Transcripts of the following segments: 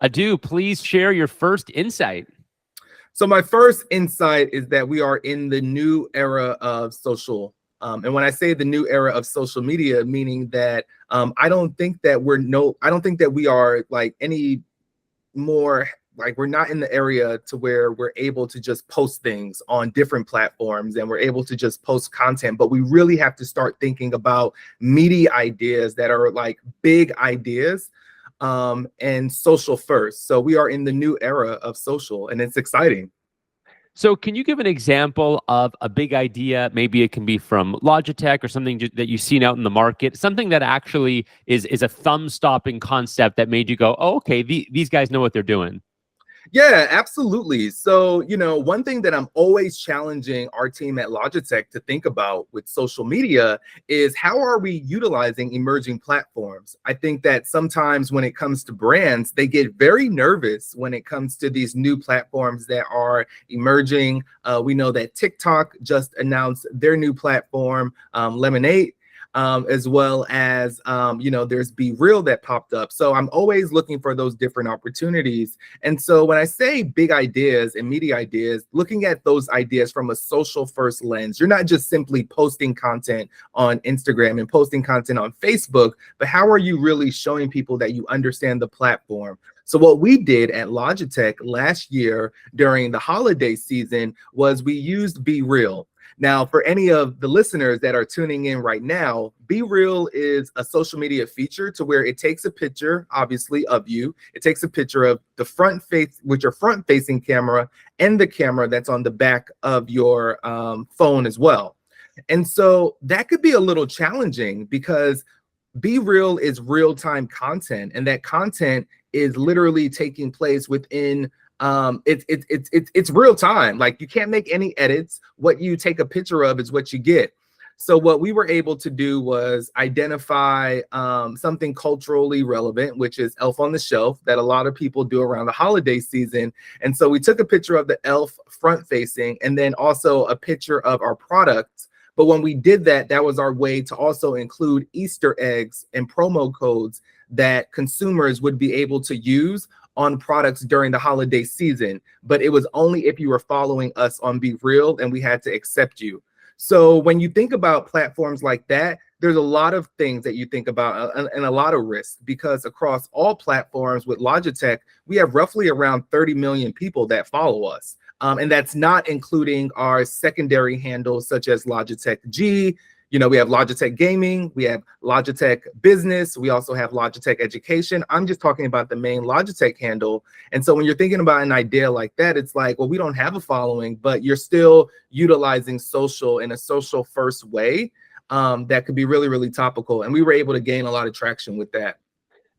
I do. Please share your first insight. So my first insight is that we are in the new era of social. And when I say the new era of social media, meaning that I don't think that we are like any more, like we're not in the area to where we're able to just post things on different platforms and we're able to just post content, but we really have to start thinking about meaty ideas that are like big ideas, and social first. So we are in the new era of social and it's exciting. So can you give an example of a big idea? Maybe it can be from Logitech or something that you've seen out in the market, something that actually is a thumb-stopping concept that made you go, oh, okay, these guys know what they're doing. Yeah, absolutely. So, one thing that I'm always challenging our team at Logitech to think about with social media is how are we utilizing emerging platforms? I think that sometimes when it comes to brands, they get very nervous when it comes to these new platforms that are emerging. We know that TikTok just announced their new platform, Lemonade. As well as, there's Be Real that popped up. So I'm always looking for those different opportunities. And so when I say big ideas and media ideas, looking at those ideas from a social first lens, you're not just simply posting content on Instagram and posting content on Facebook, but how are you really showing people that you understand the platform? So what we did at Logitech last year during the holiday season was we used Be Real. Now, for any of the listeners that are tuning in right now, Be Real is a social media feature to where it takes a picture, obviously, of you. It takes a picture of the front face with your front-facing camera and the camera that's on the back of your phone as well. And so that could be a little challenging because Be Real is real-time content, and that content is literally taking place within it's real time. Like you can't make any edits. What you take a picture of is what you get. So what we were able to do was identify something culturally relevant, which is Elf on the Shelf, that a lot of people do around the holiday season. And so we took a picture of the elf front facing and then also a picture of our products. But when we did that, that was our way to also include Easter eggs and promo codes that consumers would be able to use on products during the holiday season. But it was only if you were following us on Be Real and we had to accept you. So when you think about platforms like that, there's a lot of things that you think about and a lot of risks, because across all platforms with Logitech, we have roughly around 30 million people that follow us. And that's not including our secondary handles such as Logitech G. We have Logitech Gaming, we have Logitech Business, we also have Logitech Education. I'm just talking about the main Logitech handle. And so when you're thinking about an idea like that, it's like, well, we don't have a following, but you're still utilizing social in a social first way that could be really, really topical. And we were able to gain a lot of traction with that.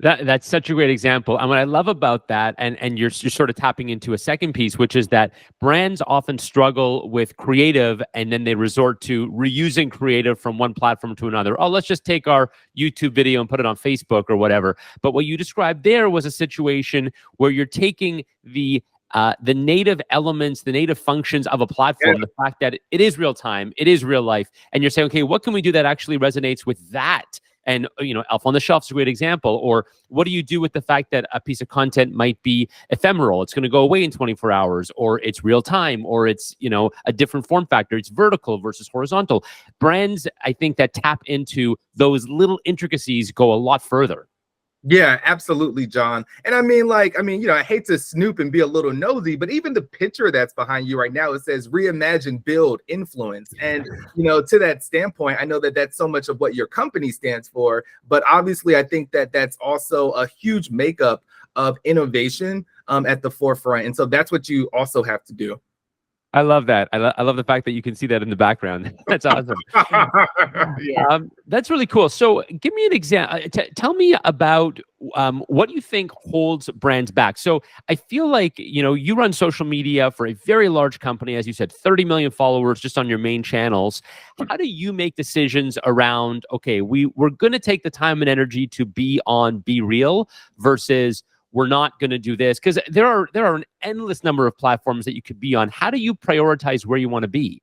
That's such a great example. And what I love about that, and you're sort of tapping into a second piece, which is that brands often struggle with creative and then they resort to reusing creative from one platform to another. Oh, let's just take our YouTube video and put it on Facebook or whatever. But what you described there was a situation where you're taking the native elements, the native functions of a platform, the fact that it is real time, it is real life, and you're saying, okay, what can we do that actually resonates with that? And, Elf on the Shelf is a great example. Or what do you do with the fact that a piece of content might be ephemeral? It's going to go away in 24 hours, or it's real time, or it's, a different form factor. It's vertical versus horizontal. Brands, I think, that tap into those little intricacies go a lot further. Yeah, absolutely, John. And I hate to snoop and be a little nosy, but even the picture that's behind you right now, it says reimagine, build, influence. And, to that standpoint, I know that that's so much of what your company stands for, but obviously I think that that's also a huge makeup of innovation at the forefront. And so that's what you also have to do. I love that. I love the fact that you can see that in the background. That's awesome. Yeah. That's really cool. So give me an example. Tell me about what you think holds brands back. So I feel like, you run social media for a very large company, as you said, 30 million followers just on your main channels. How do you make decisions around, okay, we're going to take the time and energy to be on Be Real versus we're not going to do this? Because there are an endless number of platforms that you could be on. How do you prioritize where you want to be?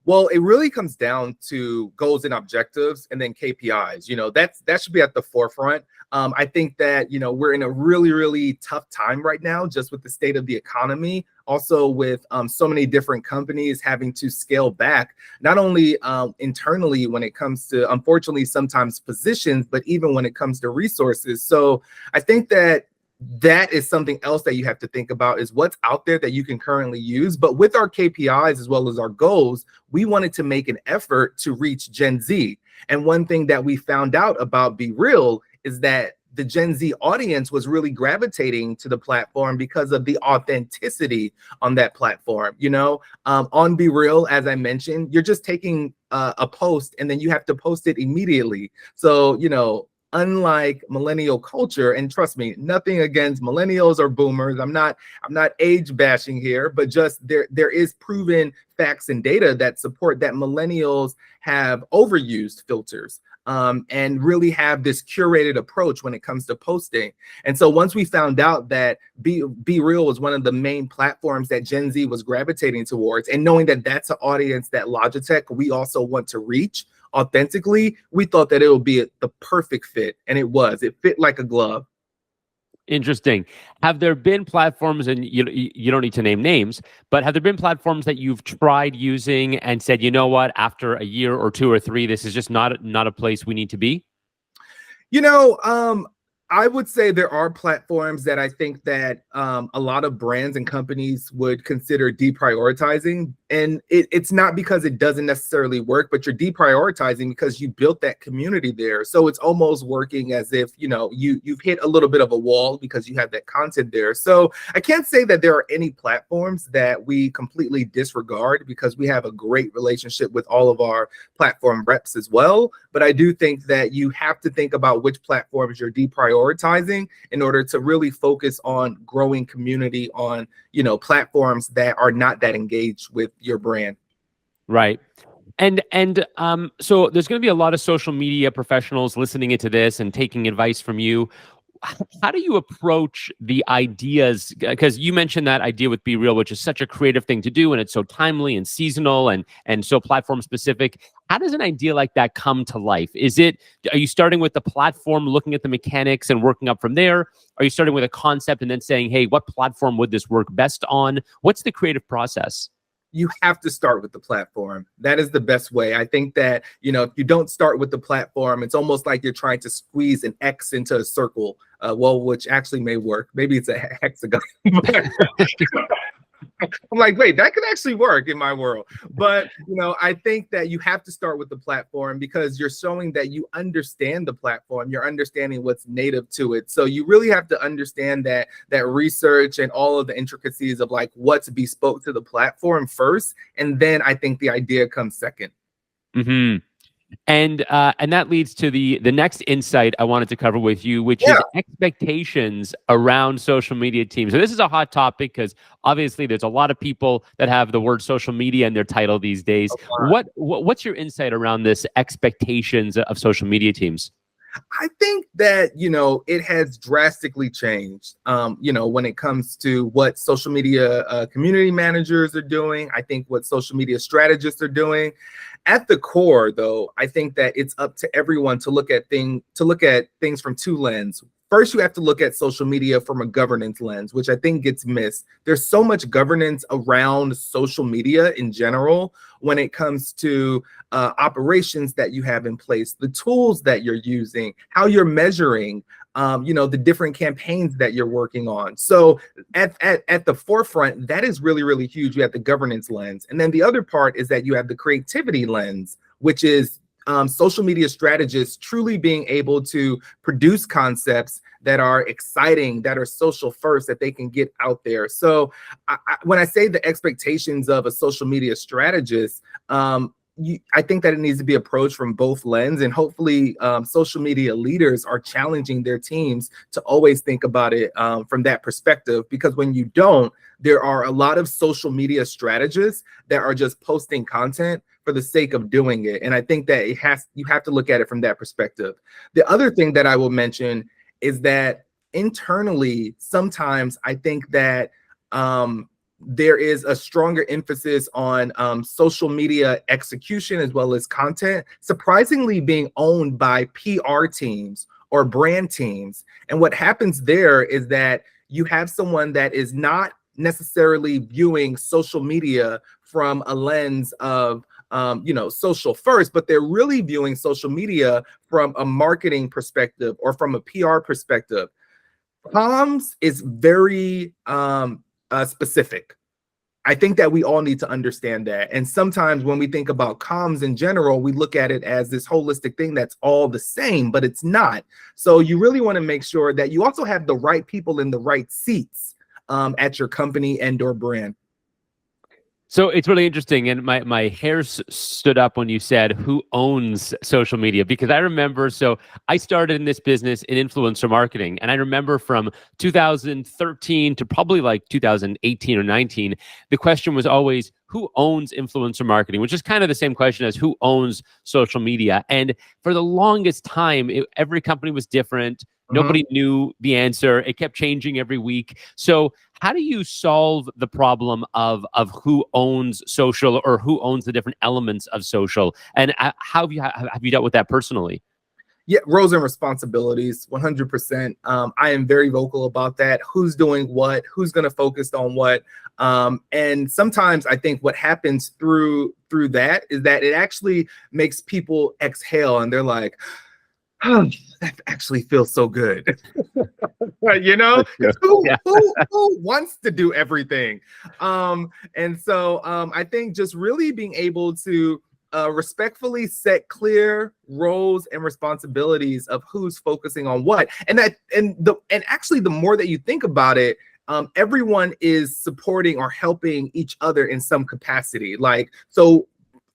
Well, it really comes down to goals and objectives and then KPIs. That should be at the forefront. I think that, we're in a really, really tough time right now, just with the state of the economy. Also, with so many different companies having to scale back, not only internally when it comes to, unfortunately, sometimes positions, but even when it comes to resources. So I think that is something else that you have to think about, is what's out there that you can currently use. But with our KPIs as well as our goals, we wanted to make an effort to reach Gen Z. And one thing that we found out about Be Real is that the Gen Z audience was really gravitating to the platform because of the authenticity on that platform. On Be Real, as I mentioned, you're just taking a post and then you have to post it immediately. So, unlike millennial culture, and trust me, nothing against millennials or boomers. I'm not age bashing here, but just there is proven facts and data that support that millennials have overused filters and really have this curated approach when it comes to posting. And so once we found out that Be Real was one of the main platforms that Gen Z was gravitating towards, and knowing that that's an audience that Logitech, we also want to reach authentically, we thought that it would be the perfect fit. And it fit like a glove. Interesting. Have there been platforms, and you don't need to name names, but have there been platforms that you've tried using and said, you know what, after a year or two or three, this is just not a place we need to be? I would say there are platforms that I think that a lot of brands and companies would consider deprioritizing. And it's not because it doesn't necessarily work, but you're deprioritizing because you built that community there. So it's almost working as if, you've hit a little bit of a wall because you have that content there. So I can't say that there are any platforms that we completely disregard, because we have a great relationship with all of our platform reps as well. But I do think that you have to think about which platforms you're deprioritizing in order to really focus on growing community on, platforms that are not that engaged with your brand. Right. And so there's going to be a lot of social media professionals listening into this and taking advice from you. How do you approach the ideas? Because you mentioned that idea with Be Real, which is such a creative thing to do, and it's so timely and seasonal and so platform specific. How does an idea like that come to life? Are you starting with the platform, looking at the mechanics and working up from there? Are you starting with a concept and then saying, hey, what platform would this work best on? What's the creative process? You have to start with the platform. That is the best way. I think that, if you don't start with the platform, it's almost like you're trying to squeeze an X into a circle, which actually may work. Maybe it's a hexagon. I'm like, wait, that could actually work in my world. But, I think that you have to start with the platform because you're showing that you understand the platform. You're understanding what's native to it. So you really have to understand that research and all of the intricacies of like what's bespoke to the platform first. And then I think the idea comes second. Mm-hmm. And that leads to the next insight I wanted to cover with you, which is expectations around social media teams. So this is a hot topic because obviously there's a lot of people that have the word social media in their title these days. What's your insight around this expectations of social media teams? I think that, it has drastically changed, when it comes to what social media community managers are doing. I think what social media strategists are doing. At the core, though, I think that it's up to everyone to look at things from two lenses. First, you have to look at social media from a governance lens, which I think gets missed. There's so much governance around social media in general when it comes to operations that you have in place, the tools that you're using, how you're measuring, the different campaigns that you're working on. So at the forefront, that is really, really huge. You have the governance lens. And then the other part is that you have the creativity lens, which is social media strategists truly being able to produce concepts that are exciting, that are social first, that they can get out there. So when I say the expectations of a social media strategist, I think that it needs to be approached from both lenses, and hopefully social media leaders are challenging their teams to always think about it from that perspective, because when you don't, there are a lot of social media strategists that are just posting content for the sake of doing it. And I think that you have to look at it from that perspective. The other thing that I will mention is that internally, sometimes I think that there is a stronger emphasis on social media execution as well as content, surprisingly being owned by PR teams or brand teams. And what happens there is that you have someone that is not necessarily viewing social media from a lens of social first, but they're really viewing social media from a marketing perspective or from a PR perspective. Comms is very specific. I think that we all need to understand that. And sometimes when we think about comms in general, we look at it as this holistic thing that's all the same, but it's not. So you really want to make sure that you also have the right people in the right seats at your company and or brand. So it's really interesting, and my hairs stood up when you said who owns social media, because I remember, so I started in this business in influencer marketing, and I remember from 2013 to probably like 2018 or 19, the question was always who owns influencer marketing, which is kind of the same question as who owns social media. And for the longest time, every company was different. Nobody knew the answer. It kept changing every week. So how do you solve the problem of who owns social or who owns the different elements of social? And how have you dealt with that personally? Yeah, roles and responsibilities, 100%. I am very vocal about that. Who's doing what? Who's going to focus on what? And sometimes I think what happens through that is that it actually makes people exhale, and they're like, oh, that actually feels so good. Who wants to do everything? And so I think just really being able to respectfully set clear roles and responsibilities of who's focusing on what, and actually the more that you think about it, everyone is supporting or helping each other in some capacity. Like, so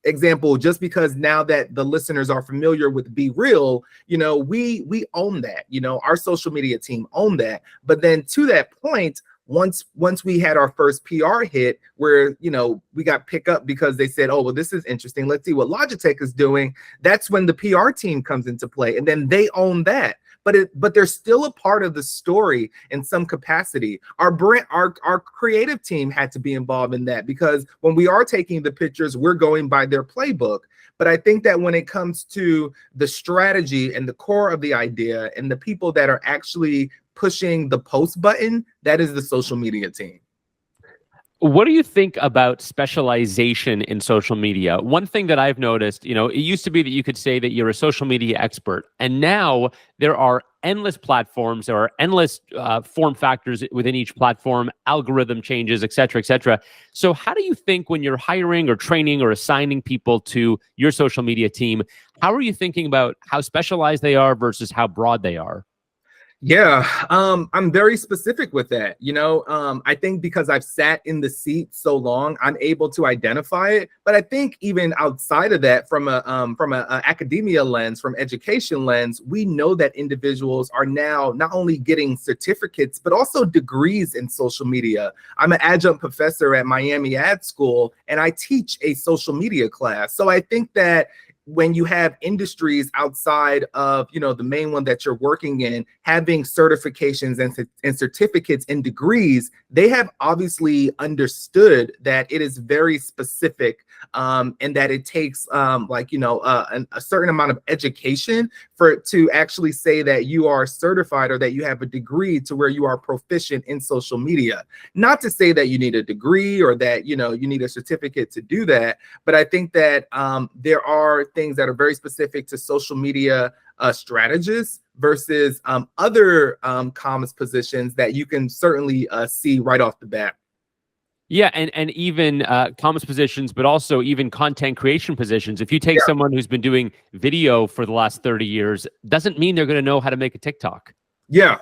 example, just because now that the listeners are familiar with Be Real, we own that. Our social media team owned that. But then to that point, once we had our first PR hit where, we got picked up because they said, oh, well, this is interesting, let's see what Logitech is doing. That's when the PR team comes into play, and then they own that. But they're still a part of the story in some capacity. Our creative team had to be involved in that, because when we are taking the pictures, we're going by their playbook. But I think that when it comes to the strategy and the core of the idea and the people that are actually pushing the post button, that is the social media team. What do you think about specialization in social media? One thing that I've noticed, it used to be that you could say that you're a social media expert, and now there are endless platforms, there are endless form factors within each platform, algorithm changes, et cetera, et cetera. So how do you think when you're hiring or training or assigning people to your social media team, how are you thinking about how specialized they are versus how broad they are? Yeah, I'm very specific with that. I think because I've sat in the seat so long, I'm able to identify it. But I think even outside of that, from a academia lens, from education lens, we know that individuals are now not only getting certificates, but also degrees in social media. I'm an adjunct professor at Miami Ad School, and I teach a social media class. So I think that when you have industries outside of, the main one that you're working in, having certifications and certificates and degrees, they have obviously understood that it is very specific, and that it takes a certain amount of education to actually say that you are certified or that you have a degree to where you are proficient in social media. Not to say that you need a degree or that you need a certificate to do that, but I think that there are things that are very specific to social media strategists versus other comms positions that you can certainly see right off the bat. Yeah, and even comms positions, but also even content creation positions. If you take someone who's been doing video for the last 30 years, doesn't mean they're going to know how to make a TikTok. Yeah,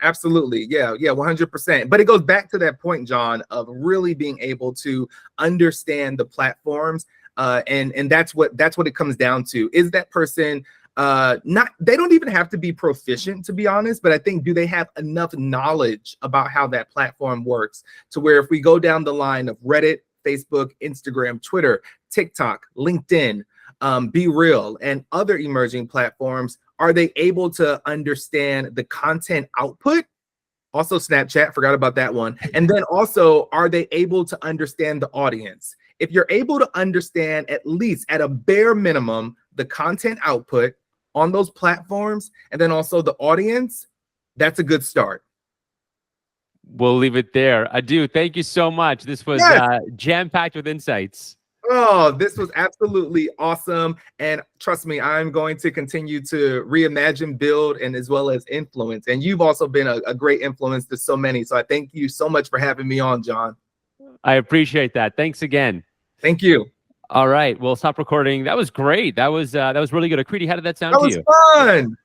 absolutely. Yeah, 100%. But it goes back to that point, John, of really being able to understand the platforms. And that's what it comes down to. Is that person they don't even have to be proficient, to be honest, but I think, do they have enough knowledge about how that platform works to where if we go down the line of Reddit, Facebook, Instagram, Twitter, TikTok, LinkedIn, Be Real, and other emerging platforms, are they able to understand the content output Also Snapchat, forgot about that one. And then also, are they able to understand the audience? If you're able to understand, at least at a bare minimum, the content output on those platforms, and then also the audience, that's a good start. We'll leave it there. Adu, thank you so much. This was Yes. jam-packed with insights. Oh, this was absolutely awesome. And trust me, I'm going to continue to reimagine, build, and as well as influence. And you've also been a great influence to so many. So I thank you so much for having me on, Jon. I appreciate that. Thanks again. Thank you. All right, we'll stop recording. That was great. That was really good. Akriti, how did that sound That to was you? fun.